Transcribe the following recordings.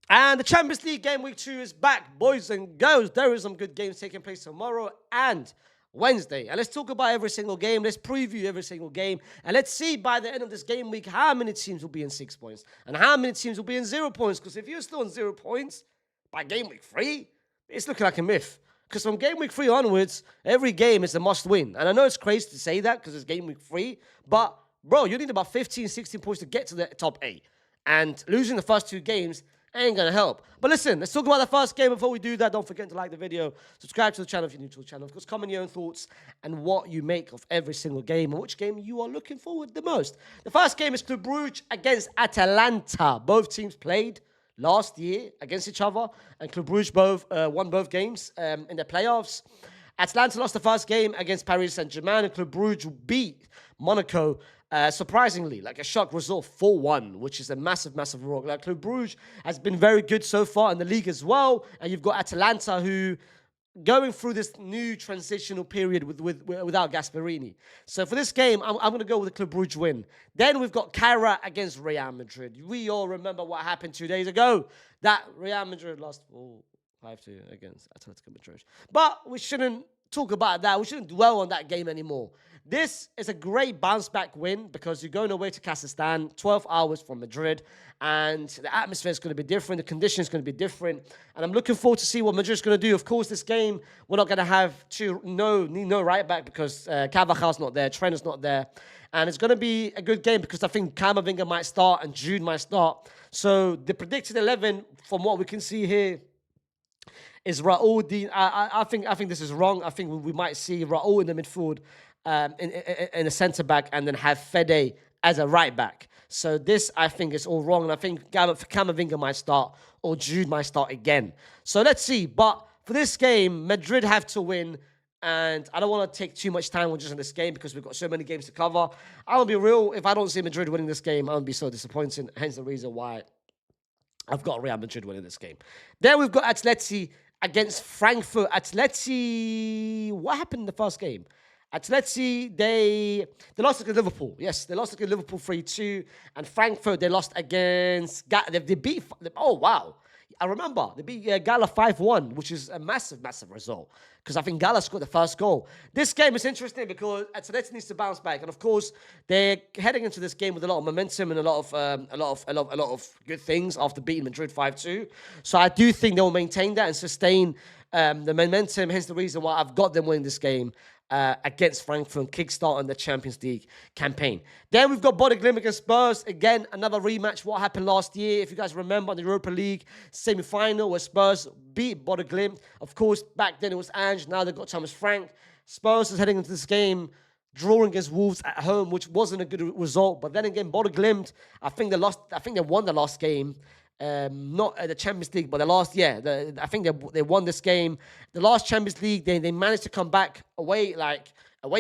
And the Champions League game week 2 is back, boys and girls. There is some good games taking place tomorrow and Wednesday. And let's talk about every single game. Let's preview every single game. And let's see by the end of this game week how many teams will be in 6 points and how many teams will be in 0 points. Because if you're still in 0 points by game week 3, it's looking like a myth. Because from game week 3 onwards, every game is a must win. And I know it's crazy to say that because it's game week 3. But, bro, you need about 15, 16 points to get to the top 8. And losing the first 2 games ain't gonna help. But listen, let's talk about the first game. Before we do that, don't forget to like the video, subscribe to the channel if you're new to the channel. Of course, comment your own thoughts and what you make of every single game and which game you are looking forward the most. The first game is Club Brugge against Atalanta. Both teams played last year against each other, and Club Brugge won both games in the playoffs. Atalanta lost the first game against Paris Saint-Germain, and Club Brugge beat Monaco surprisingly, like a shock result, 4-1, which is a massive, massive rock. Like, Club Brugge has been very good so far in the league as well, and you've got Atalanta who going through this new transitional period without Gasperini. So for this game, I'm going to go with the Club Brugge win. Then we've got Cara against Real Madrid. We all remember what happened 2 days ago. That Real Madrid lost 5-2 against Atletico Madrid. But we shouldn't talk about that. We shouldn't dwell on that game anymore. This is a great bounce-back win because you're going away to Kazakhstan, 12 hours from Madrid, and the atmosphere is going to be different, the conditions going to be different, and I'm looking forward to see what Madrid's going to do. Of course, this game, we're not going to have no right back because Carvajal's not there, Trent's not there, and it's going to be a good game because I think Camavinga might start and Jude might start. So the predicted 11, from what we can see here, is Raul. I think this is wrong. I think we might see Raul in the midfield, in a centre back, and then have Fede as a right back. So this, I think, is all wrong, and I think Camavinga might start or Jude might start again. So let's see. But for this game, Madrid have to win, and I don't want to take too much time on just on this game because we've got so many games to cover. I'll be real. If I don't see Madrid winning this game, I'll be so disappointed. Hence the reason why I've got Real Madrid winning this game. Then we've got Atleti against Frankfurt. Atleti, what happened in the first game? Atleti, they lost against Liverpool. Yes, they lost against Liverpool 3-2. And Frankfurt, they lost against... They beat... Oh, wow. I remember. They beat Gala 5-1, which is a massive, massive result. Because I think Gala scored the first goal. This game is interesting because Atleti needs to bounce back. And of course, they're heading into this game with a lot of momentum and a lot of good things after beating Madrid 5-2. So I do think they'll maintain that and sustain the momentum. Hence the reason why I've got them winning this game against Frankfurt, kickstarting the Champions League campaign. Then we've got Glimt against Spurs. Again, another rematch. What happened last year, if you guys remember, the Europa League semi-final where Spurs beat Glimt. Of course, back then it was Ange. Now they've got Thomas Frank. Spurs is heading into this game drawing against Wolves at home, which wasn't a good result. But then again, Glimt, I think they won the last game. Not at the Champions League, but I think they won this game. The last Champions League, they managed to come back away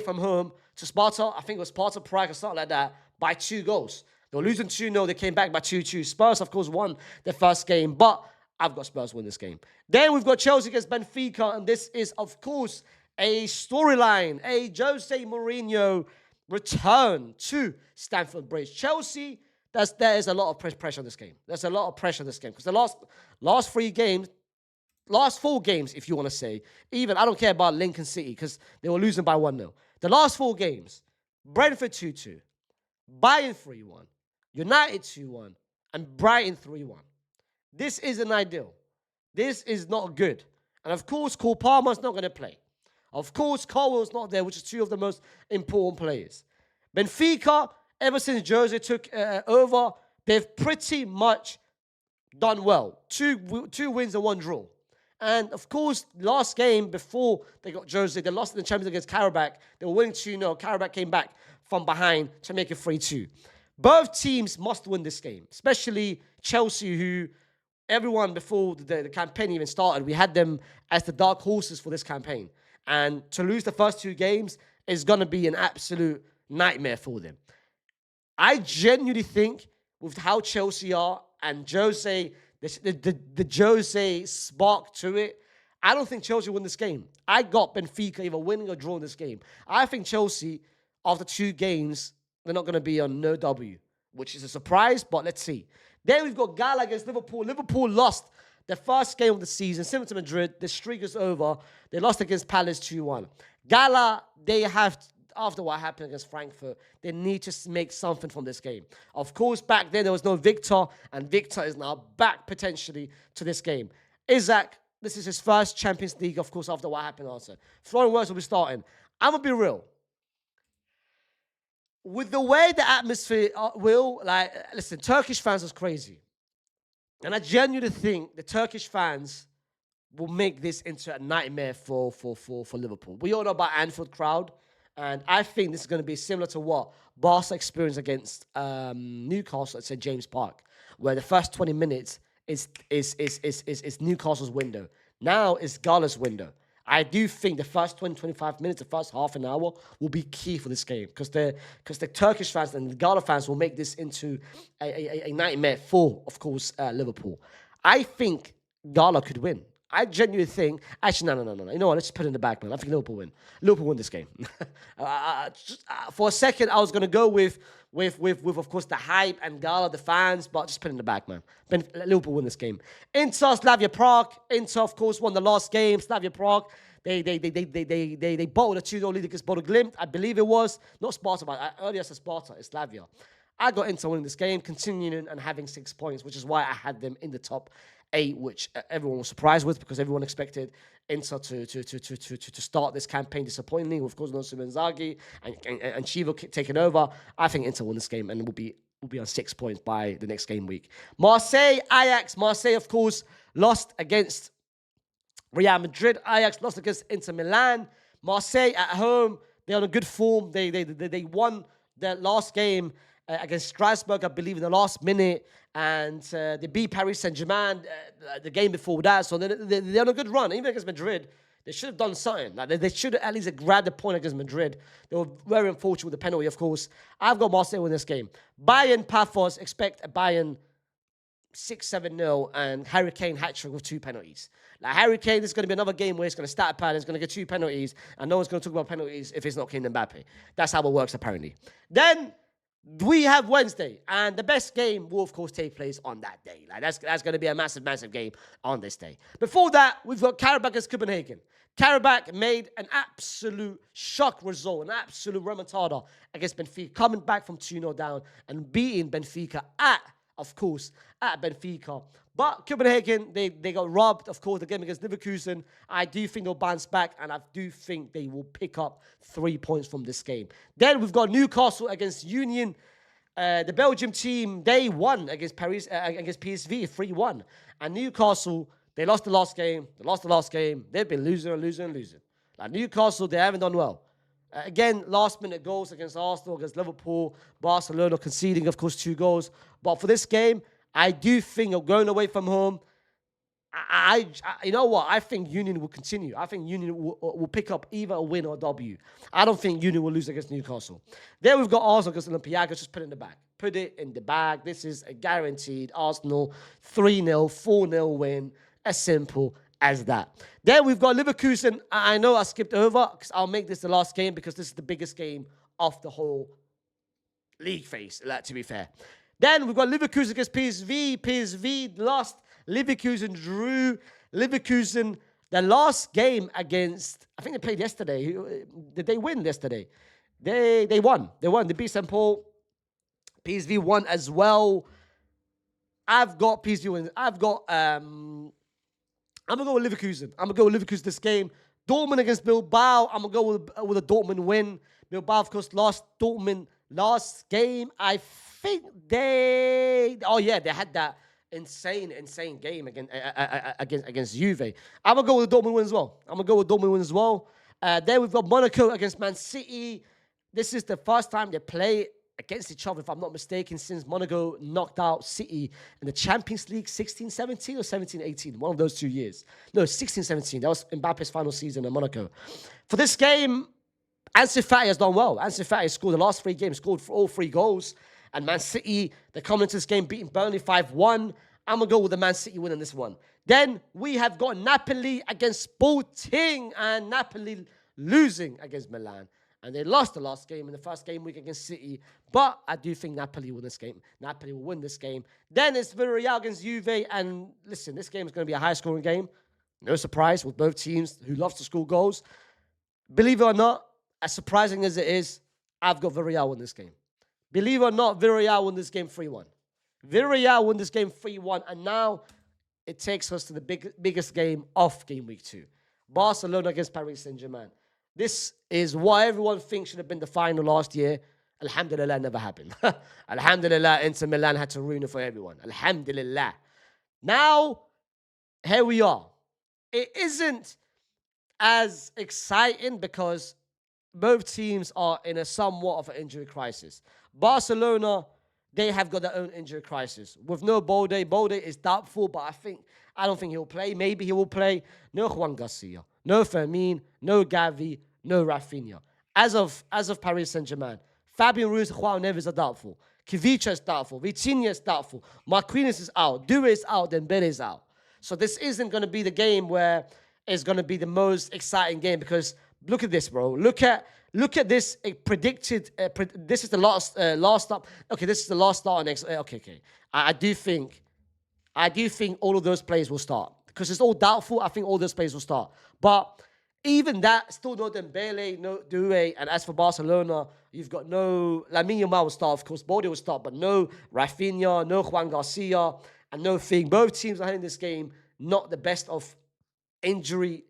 from home to Sparta. I think it was Sparta Prague or something like that by 2 goals. They were losing 2-0. They came back by 2-2. Spurs, of course, won the first game, but I've got Spurs win this game. Then we've got Chelsea against Benfica, and this is, of course, a storyline. A Jose Mourinho return to Stamford Bridge. Chelsea. There is a lot of pressure on this game. There's a lot of pressure on this game because the last 4 games, if you want to say, even I don't care about Lincoln City because they were losing by 1-0. The last 4 games, Brentford 2-2, Bayern 3-1, United 2-1, and Brighton 3-1. This isn't ideal. This is not good. And of course, Cole Palmer's not going to play. Of course, Colwell's not there, which is 2 of the most important players. Benfica, ever since Jose took over, they've pretty much done well. 2 wins and 1 draw. And of course, last game before they got Jose, they lost in the Champions against Karabakh. They were winning 2-0. Karabakh came back from behind to make it 3-2. Both teams must win this game, especially Chelsea, who everyone before the campaign even started, we had them as the dark horses for this campaign. And to lose the first 2 games is going to be an absolute nightmare for them. I genuinely think with how Chelsea are and Jose, the Jose spark to it, I don't think Chelsea win this game. I got Benfica either winning or drawing this game. I think Chelsea, after 2 games, they're not going to be on no W, which is a surprise, but let's see. Then we've got Gala against Liverpool. Liverpool lost the first game of the season, similar to Madrid. The streak is over. They lost against Palace 2-1. Gala, they have, after what happened against Frankfurt, they need to make something from this game. Of course, back then there was no Victor, and Victor is now back potentially to this game. Isaac, this is his first Champions League, of course, after what happened also. Florian Wirtz will be starting. I'm going to be real. With the way the atmosphere listen, Turkish fans is crazy. And I genuinely think the Turkish fans will make this into a nightmare for Liverpool. We all know about Anfield crowd, and I think this is going to be similar to what Barca experienced against Newcastle at St. James Park, where the first 20 minutes is Newcastle's window. Now it's Gala's window. I do think the first 20, 25 minutes, the first half an hour will be key for this game because the Turkish fans and the Gala fans will make this into a nightmare for, of course, Liverpool. I think Gala could win. I genuinely think, actually, no. You know what? Let's just put it in the back, man. I think Liverpool win. Liverpool win this game. For a second, I was going to go with, of course, the hype and Gala, the fans, but just put it in the back, man. Liverpool win this game. Inter, Slavia Prague. Inter, of course, won the last game. Slavia Prague, they bottled a 2-0 lead against Bodo Glimt. I believe it was. Not Sparta, but earlier I said Sparta. It's Slavia. I got Inter winning this game, continuing and having 6 points, which is why I had them in the top 8, which everyone was surprised with because everyone expected Inter to start this campaign disappointingly. Of course, no Inzaghi and Chivo taking over. I think Inter won this game and will be on 6 points by the next game week. Marseille, Ajax. Marseille, of course, lost against Real Madrid. Ajax lost against Inter Milan. Marseille at home, they're on a good form. They won their last game against Strasbourg, I believe, in the last minute. And they beat Paris Saint-Germain the game before that. So they're on a good run. Even against Madrid, they should have done something. Like they should have at least grabbed a point against Madrid. They were very unfortunate with the penalty, of course. I've got Marseille in this game. Bayern, Paphos, expect a Bayern 6-7-0 and Harry Kane hat-trick with 2 penalties. Like Harry Kane, this is going to be another game where he's going to start a pad, he's going to get 2 penalties, and no one's going to talk about penalties if it's not Kylian Mbappe. That's how it works, apparently. Then we have Wednesday, and the best game will, of course, take place on that day. Like that's going to be a massive, massive game on this day. Before that, we've got Karabakh against Copenhagen. Karabakh made an absolute shock result, an absolute remontada against Benfica, coming back from 2-0 down and beating Benfica at Benfica. But Copenhagen, they got robbed, of course, the game against Leverkusen. I do think they'll bounce back, and I do think they will pick up 3 points from this game. Then we've got Newcastle against Union. The Belgium team, they won against against PSV 3-1. And Newcastle, they lost the last game. They've been losing. Like Newcastle, they haven't done well. Again, last-minute goals against Arsenal, against Liverpool, Barcelona conceding, of course, 2 goals. But for this game, I do think of going away from home. You know what? I think Union will continue. I think Union will pick up either a win or a W. I don't think Union will lose against Newcastle. Then we've got Arsenal against Olympiacos. Just put it in the bag. Put it in the bag. This is a guaranteed Arsenal 3-0, 4-0 win. As simple as that. Then we've got Leverkusen. I know I skipped over because I'll make this the last game because this is the biggest game of the whole league phase, to be fair. Then we've got Leverkusen against PSV. PSV lost. Leverkusen drew. Leverkusen, the last game against, I think they played yesterday. Did they win yesterday? They won. They beat St. Paul. PSV won as well. I've got PSV wins. I'm going to go with Leverkusen. This game. Dortmund against Bilbao. I'm going to go with a Dortmund win. Bilbao, of course, lost. Dortmund last game. I think they had that insane game against Juve. I'm going to go with Dortmund win as well. Then we've got Monaco against Man City. This is the first time they play against each other, if I'm not mistaken, since Monaco knocked out City in the Champions League 16-17 or 17-18, one of those 2 years. No, 16-17. That was Mbappe's final season in Monaco. For this game, Ansu Fati has done well. Ansu Fati scored the last 3 games, scored for all 3 goals. And Man City, they're coming into this game beating Burnley 5-1. I'm going to go with the Man City win in this one. Then we have got Napoli against Sporting, and Napoli losing against Milan. And they lost the last game in the first game week against City But I do think Napoli will win this game. Napoli will win this game. Then it's Villarreal against Juve. And listen, this game is going to be a high-scoring game. No surprise with both teams who love to score goals. Believe it or not, as surprising as it is, I've got Villarreal win this game. Believe it or not, Villarreal win this game 3-1. Villarreal win this game 3-1. And now it takes us to the biggest game of game week 2. Barcelona against Paris Saint-Germain. This is what everyone thinks should have been the final last year. Alhamdulillah, never happened. Alhamdulillah, Inter Milan had to ruin it for everyone. Alhamdulillah. Now, here we are. It isn't as exciting because both teams are in a somewhat of an injury crisis. Barcelona, they have got their own injury crisis. With no Balde. Balde is doubtful, but I don't think he'll play. Maybe he will play. No Juan Garcia. No Fermin. No Gavi. No Rafinha. As of Paris Saint-Germain, Fabian Ruiz and João Neves are doubtful. Kivicha is doubtful. Vitinha is doubtful. Marquinhos is out. Due is out. Dembele is out. So this isn't going to be the game where it's going to be the most exciting game because look at this, bro. Look at this predicted. This is the last start. Okay, this is the last start on next. Okay. I do think all of those players will start because it's all doubtful. I think all those players will start, but even that, still no Dembele, no Due, and as for Barcelona, you've got no Lamine Yamal will start, of course. Balde will start, but no Rafinha, no Juan Garcia, and no thing. Both teams are in this game not the best of injury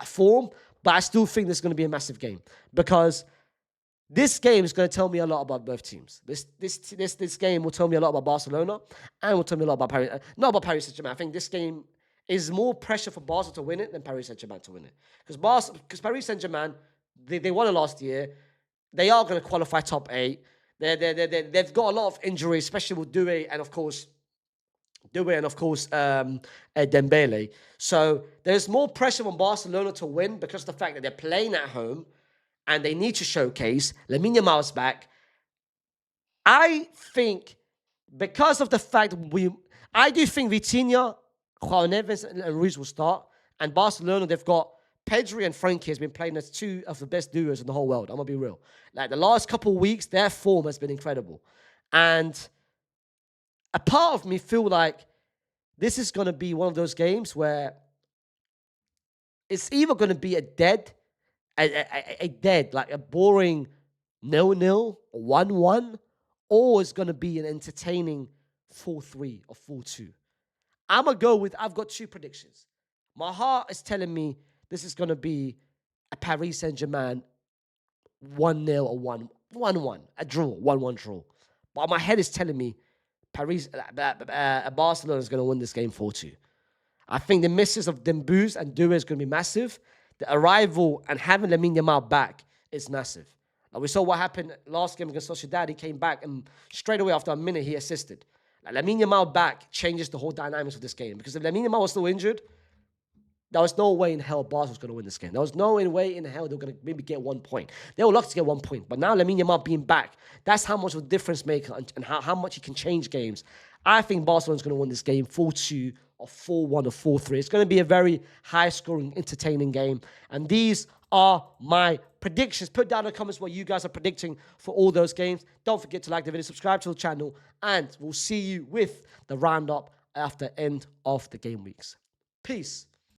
form, but I still think this is going to be a massive game because this game is going to tell me a lot about both teams. This game will tell me a lot about Barcelona and will tell me a lot about Paris. Not about Paris Saint-Germain. I think this game is more pressure for Barca to win it than Paris Saint-Germain to win it. Because Paris Saint-Germain, they won it last year. They are going to qualify top 8. They've got a lot of injuries, especially with Due and of course Dembele. So there's more pressure on Barcelona to win because of the fact that they're playing at home and they need to showcase. Lamine Yamal's back. I think because of the fact I do think Vitinha, João Neves and Ruiz will start. And Barcelona, they've got Pedri and Frankie has been playing as two of the best duos in the whole world. I'm going to be real. Like the last couple of weeks, their form has been incredible. And a part of me feel like this is going to be one of those games where it's either going to be a dead, like a boring 0-0 or 1-1, or it's going to be an entertaining 4-3 or 4-2. I've got 2 predictions. My heart is telling me this is going to be a Paris Saint-Germain 1-0 or 1-1, a draw, 1-1 draw. But my head is telling me Barcelona is going to win this game 4-2. I think the misses of Dembélé and Due is going to be massive. The arrival and having Lamine Yamal back is massive. Like we saw what happened last game against Sociedad. He came back and straight away after a minute he assisted. Like Lamine Yamal back changes the whole dynamics of this game because if Lamine Yamal was still injured, there was no way in hell Barca was going to win this game. There was no way in hell they were going to maybe get 1 point. They were lucky to get 1 point. But now Lamine Yamal being back, that's how much of a difference maker and how much he can change games. I think Barcelona's going to win this game 4-2 or 4-1 or 4-3. It's going to be a very high-scoring, entertaining game. And these are my predictions. Put down in the comments what you guys are predicting for all those games. Don't forget to like the video, subscribe to the channel, and we'll see you with the roundup after end of the game weeks. Peace.